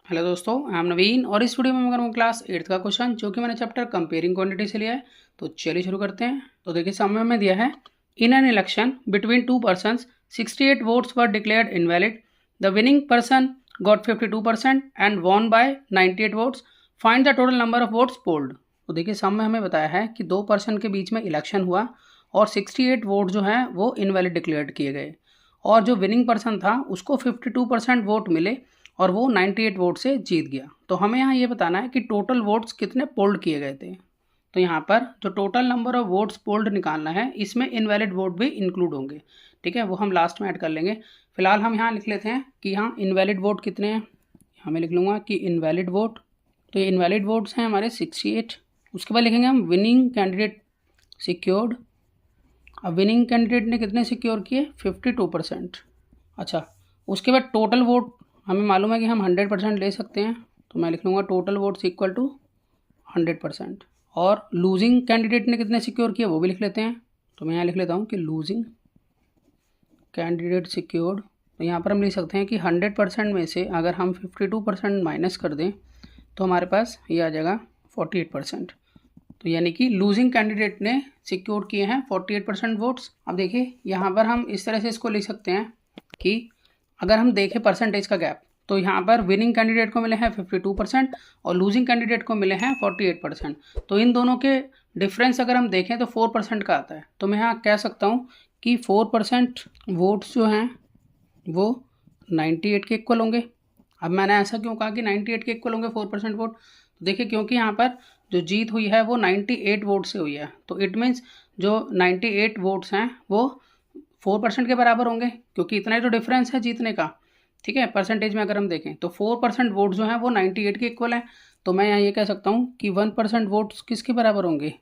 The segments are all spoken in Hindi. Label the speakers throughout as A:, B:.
A: हेलो दोस्तों, आई एम नवीन और इस वीडियो में मैं करूँगा क्लास 8th का क्वेश्चन जो कि मैंने चैप्टर कंपेयरिंग क्वांटिटी से लिया है। तो चलिए शुरू करते हैं। तो देखिए सामने में दिया है, in an election between two persons 68 votes were declared invalid. The winning person got 52% and won by 98 votes. Find the total number of votes polled. तो देखिए सामने हमें बताया है कि दो पर्सन के बीच में इलेक्शन हुआ और 68 वोट जो हैं वो इनवैलिड डिक्लेयर्ड किए गए और जो विनिंग पर्सन था उसको 52% वोट मिले और वो 98 वोट से जीत गया। तो हमें यहाँ ये बताना है कि टोटल वोट्स कितने पोल्ड किए गए थे। तो यहाँ पर जो total number of votes polled निकालना है इसमें इनवैलिड वोट भी इंक्लूड होंगे। ठीक है, वो हम लास्ट में ऐड कर लेंगे। फिलहाल हम यहाँ लिख लेते हैं कि यहाँ इनवैलिड वोट कितने हैं। हमें लिख लूँगा कि इनवैलिड वोट, तो ये इनवैलिड वोट्स हैं हमारे 68। उसके बाद लिखेंगे हम विनिंग कैंडिडेट सिक्योर्ड। अब विनिंग कैंडिडेट ने कितने सिक्योर किए, 52%। अच्छा, उसके बाद टोटल वोट हमें मालूम है कि हम 100% ले सकते हैं, तो मैं लिख लूँगा टोटल वोट्स इक्वल टू 100%। और लूजिंग कैंडिडेट ने कितने सिक्योर किए वो भी लिख लेते हैं, तो मैं यहाँ लिख लेता हूँ कि लूजिंग कैंडिडेट सिक्योर्ड। तो यहाँ पर हम लिख सकते हैं कि 100% में से अगर हम 52% माइनस कर दें तो हमारे पास ये आ जाएगा 48%। तो यानी कि लूजिंग कैंडिडेट ने सिक्योर किए हैं 48% वोट्स। अब देखिए यहाँ पर हम इस तरह से इसको लिख सकते हैं कि अगर हम देखें परसेंटेज का गैप, तो यहाँ पर विनिंग कैंडिडेट को मिले हैं 52% और लूजिंग कैंडिडेट को मिले हैं 48%। तो इन दोनों के डिफरेंस अगर हम देखें तो 4% का आता है। तो मैं यहाँ कह सकता हूँ कि 4% वोट्स जो हैं वो 98 के इक्वल होंगे। अब मैंने ऐसा क्यों कहा कि 98 के इक्वल होंगे 4% वोट, तो देखिए क्योंकि यहाँ पर जो जीत हुई है वो 98 वोट से हुई है। तो इट मीन्स जो 98 वोट्स हैं वो 4% के बराबर होंगे क्योंकि इतना ही तो डिफरेंस है जीतने का। ठीक है, परसेंटेज में अगर हम देखें तो 4% वोट जो हैं वो 98 के इक्वल हैं। तो मैं यहाँ ये कह सकता हूँ कि 1% वोट्स किसके बराबर होंगे,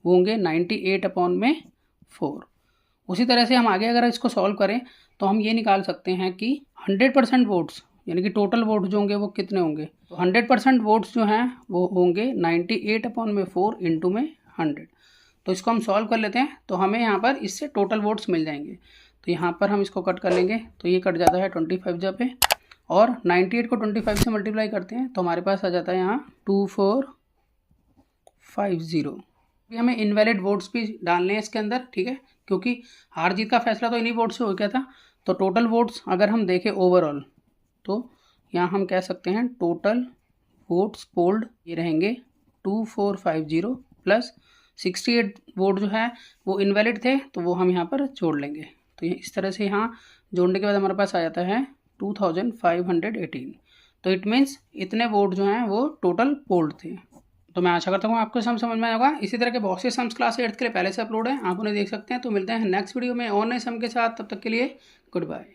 A: वो होंगे 98/4। उसी तरह से हम आगे अगर इसको सॉल्व करें तो हम ये निकाल सकते हैं कि 100% वोट्स यानी कि टोटल वोट जो होंगे वो कितने होंगे। तो 100% वोट्स जो हैं वो होंगे 98/4 इंटू में 100। तो इसको हम सॉल्व कर लेते हैं तो हमें यहाँ पर इससे टोटल वोट्स मिल जाएंगे। तो यहाँ पर हम इसको कट कर लेंगे तो ये कट जाता है 25 जब पे, और 98 को 25 से मल्टीप्लाई करते हैं तो हमारे पास आ जाता है यहाँ 2450। अभी हमें इनवैलिड वोट्स भी डालने हैं इसके अंदर। ठीक है, क्योंकि हार जीत का फैसला तो इन्हीं वोट से हो गया था। तो टोटल वोट्स अगर हम देखें ओवरऑल तो यहाँ हम कह सकते हैं टोटल वोट्स पोल्ड ये रहेंगे 2450 प्लस 68 वोट जो है वो इनवैलिड थे तो वो हम यहाँ पर जोड़ लेंगे। तो ये इस तरह से यहाँ जोड़ने के बाद हमारे पास आ जाता है 2518। तो इट मीन्स इतने वोट जो हैं वो टोटल पोल्ड थे। तो मैं आशा करता हूँ आपको समझ में आएगा। इसी तरह के बहुत से सम्स क्लास 8th के लिए पहले से अपलोड है, आप उन्हें देख सकते हैं। तो मिलते हैं नेक्स्ट वीडियो में और नए सम के साथ, तब तक के लिए गुड बाय।